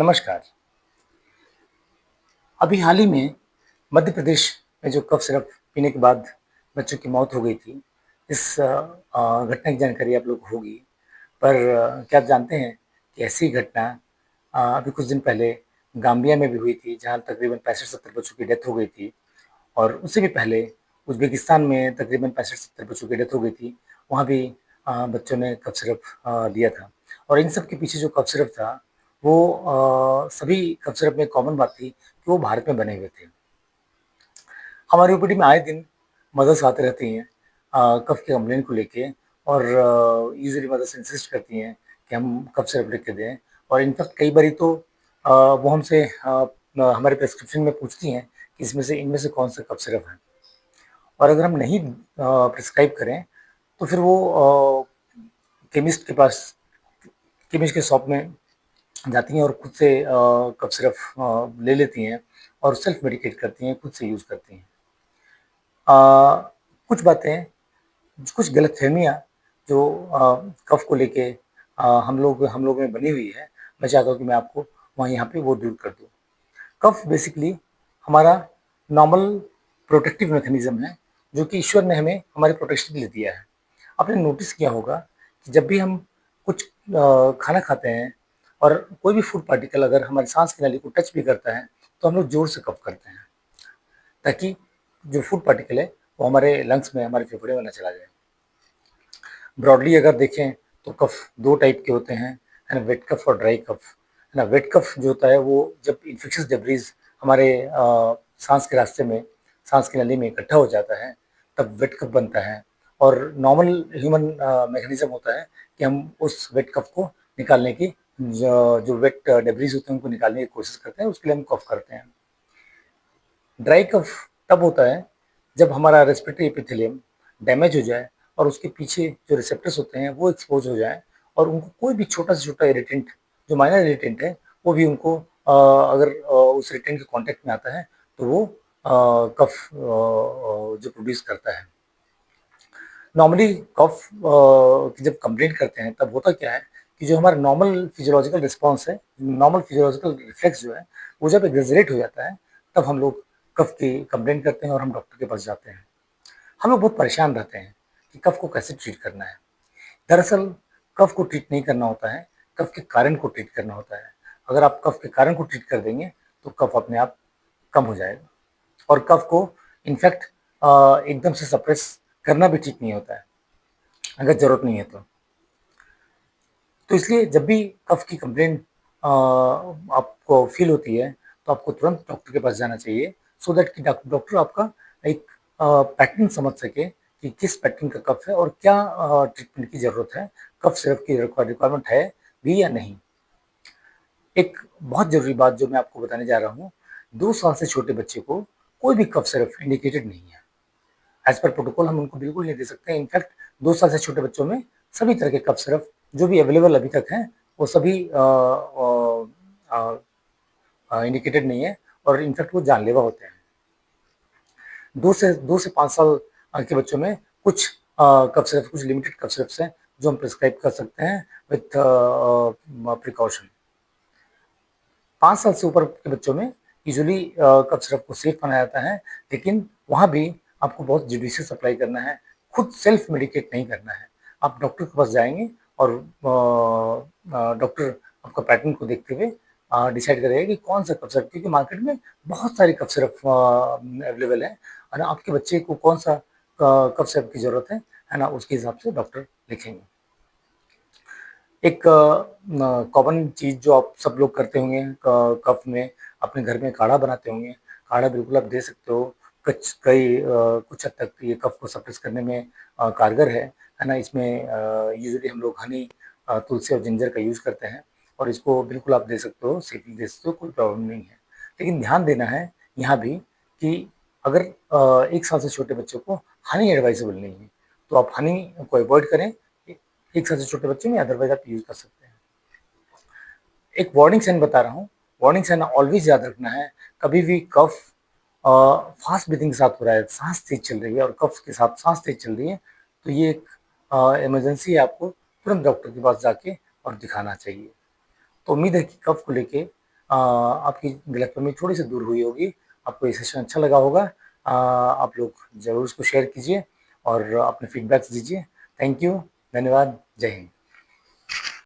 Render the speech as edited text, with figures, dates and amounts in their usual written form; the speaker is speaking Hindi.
नमस्कार। अभी हाल ही में मध्य प्रदेश में जो कफ सिरप पीने के बाद बच्चों की मौत हो गई थी, इस घटना की जानकारी आप लोग को होगी। पर क्या आप जानते हैं कि ऐसी घटना अभी कुछ दिन पहले गाम्बिया में भी हुई थी, जहाँ तकरीबन 65-70 बच्चों की डेथ हो गई थी। और उससे भी पहले उज़्बेकिस्तान में तकरीबन 65-70 बच्चों की डेथ हो गई थी। वहाँ भी बच्चों ने कफ सिरप लिया था। और इन सब के पीछे जो कफ सिरप था, वो सभी कफ सिरप में कॉमन बात थी कि वो भारत में बने हुए थे। हमारी ओपीडी में आए दिन मदर्स आते रहती हैं कफ के कंप्लेंट को लेके, और यूजुअली मदर्स इंसिस्ट करती हैं कि हम कफ सिरप लिख के दें। और इनफैक्ट कई बारी तो वो हमसे हमारे प्रिस्क्रिप्शन में पूछती हैं कि इसमें से इनमें से कौन सा कफ सिरप है। और अगर हम नहीं प्रिस्क्राइब करें तो फिर वो केमिस्ट के पास केमिस्ट के शॉप में जाती हैं और खुद से कफ सिरप ले लेती हैं और सेल्फ मेडिकेट करती हैं, खुद से यूज़ करती हैं। कुछ बातें, कुछ गलतफ़हमियाँ जो कफ को लेके हम लोग में बनी हुई है, मैं चाहता हूँ कि मैं आपको यहाँ पे वो दूर कर दूँ। कफ बेसिकली हमारा नॉर्मल प्रोटेक्टिव मैकेनिज़्म है, जो कि ईश्वर ने हमें हमारे प्रोटेक्शन के लिए दिया है। आपने नोटिस किया होगा कि जब भी हम कुछ खाना खाते हैं और कोई भी फूड पार्टिकल अगर हमारी सांस की नली को टच भी करता है, तो हम लोग ज़ोर से कफ करते हैं, ताकि जो फूड पार्टिकल है, वो हमारे लंग्स में, हमारे फेफड़े में ना चला जाए। ब्रॉडली अगर देखें तो कफ 2 टाइप के होते हैं, है ना? वेट कफ और ड्राई कफ, है ना? वेट कफ जो होता है वो जब इन्फेक्शियस डिब्रीज़ हमारे साँस के रास्ते में, साँस की नली में इकट्ठा हो जाता है, तब वेट कफ बनता है। और नॉर्मल ह्यूमन मैकेनिज़्म होता है कि हम उस वेट कफ को निकालने की जो वेट डिब्रीज़ होते हैं उनको निकालने की कोशिश करते हैं, उसके लिए हम कफ करते हैं। ड्राई कफ तब होता है जब हमारा रेस्पिरेटरी एपिथेलियम डैमेज हो जाए और उसके पीछे जो रिसेप्टर्स होते हैं वो एक्सपोज हो जाए, और उनको कोई भी छोटा से छोटा इरिटेंट, जो माइनर इरिटेंट है, वो भी उनको अगर उस इरिटेंट के कांटेक्ट में आता है तो वो कफ जो प्रोड्यूस करता है। नॉर्मली कफ की जब कंप्लेंट करते हैं तब होता क्या है कि जो हमारा नॉर्मल फिजियोलॉजिकल रिस्पॉन्स है, नॉर्मल फिजियोलॉजिकल रिफ्लेक्स जो है, वो जब एग्जैजरेट हो जाता है, तब हम लोग कफ की कंप्लेंट करते हैं और हम डॉक्टर के पास जाते हैं। हम लोग बहुत परेशान रहते हैं कि कफ को कैसे ट्रीट करना है। दरअसल कफ को ट्रीट नहीं करना होता है, कफ के कारण को ट्रीट करना होता है। अगर आप कफ के कारण को ट्रीट कर देंगे तो कफ अपने आप कम हो जाएगा। और कफ को इनफैक्ट एकदम से सप्रेस करना भी ठीक नहीं होता है, अगर ज़रूरत नहीं है तो। तो इसलिए जब भी कफ की कंप्लेंट आपको फ़ील होती है, तो आपको तुरंत डॉक्टर के पास जाना चाहिए, सो दैट कि डॉक्टर आपका एक पैटर्न समझ सके कि किस पैटर्न का कफ है और क्या ट्रीटमेंट की ज़रूरत है, कफ सिरप की रिक्वायरमेंट है भी या नहीं। एक बहुत ज़रूरी बात जो मैं आपको बताने जा रहा हूँ, 2 साल से छोटे बच्चे को कोई भी कफ सिरप इंडिकेटेड नहीं है। एज़ पर प्रोटोकॉल हम उनको बिल्कुल नहीं दे सकते। इनफैक्ट 2 साल से छोटे बच्चों में सभी तरह के कफ सिरप जो भी अवेलेबल अभी तक हैं, वो सभी इंडिकेटेड नहीं है, और इनफैक्ट वो जानलेवा होते हैं। 2 से 5 साल के बच्चों में कुछ कफ सिरप, कुछ लिमिटेड कफ सिरप्स हैं जो हम प्रिस्क्राइब कर सकते हैं विथ प्रिकॉशन। 5 साल से ऊपर के बच्चों में यूजुअली कफ सिरप को सेफ माना जाता है, लेकिन वहाँ भी आपको बहुत जुडिशियस अप्लाई करना है, खुद सेल्फ मेडिकेट नहीं करना है। आप डॉक्टर के पास जाएँगे और डॉक्टर आपका पैटर्न को देखते हुए डिसाइड करेगा कि कौन-सा कफ सिरप, क्योंकि मार्केट में बहुत सारे कफ सिरप अवेलेबल हैं, और आपके बच्चे को कौन-सा कफ सिरप की ज़रूरत है ना? उसके हिसाब से डॉक्टर लिखेंगे। एक कॉमन चीज़ जो आप सब लोग करते होंगे, कफ में अपने घर में काढ़ा बनाते होंगे। काढ़ा बिल्कुल आप दे सकते हो। कुछ हद तक ये कफ को सप्रेस करने में कारगर है ना? इसमें यूजुअली हम लोग हनी, तुलसी और जिंजर का यूज़ करते हैं, और इसको बिल्कुल आप दे सकते हो, सेकली दे सकते हो, कोई प्रॉब्लम नहीं है। लेकिन ध्यान देना है यहाँ भी कि अगर 1 साल से छोटे बच्चों को हनी एडवाइसेबल नहीं है, तो आप हनी को अवॉइड करें। 1 साल से छोटे बच्चे में, अदरवाइज़ आप यूज़ कर सकते हैं। एक वार्निंग साइन बता रहा हूँ, वार्निंग साइन ऑलवेज़ याद रखना है। कभी भी कफ अ, फास्ट ब्रीथिंग के साथ हो रहा है, साँस तेज़ चल रही है और कफ के साथ साँस तेज़ चल रही है, तो ये एक इमरजेंसी है, आपको तुरंत डॉक्टर के पास जाके और दिखाना चाहिए। तो उम्मीद है कि कफ को लेके आपकी गलतफ़हमी थोड़ी-सी दूर हुई होगी। आपको ये सेशन अच्छा लगा होगा। आप लोग ज़रूर इसको शेयर कीजिए और अपने फीडबैक्स दीजिए। थैंक यू, धन्यवाद, जय हिंद।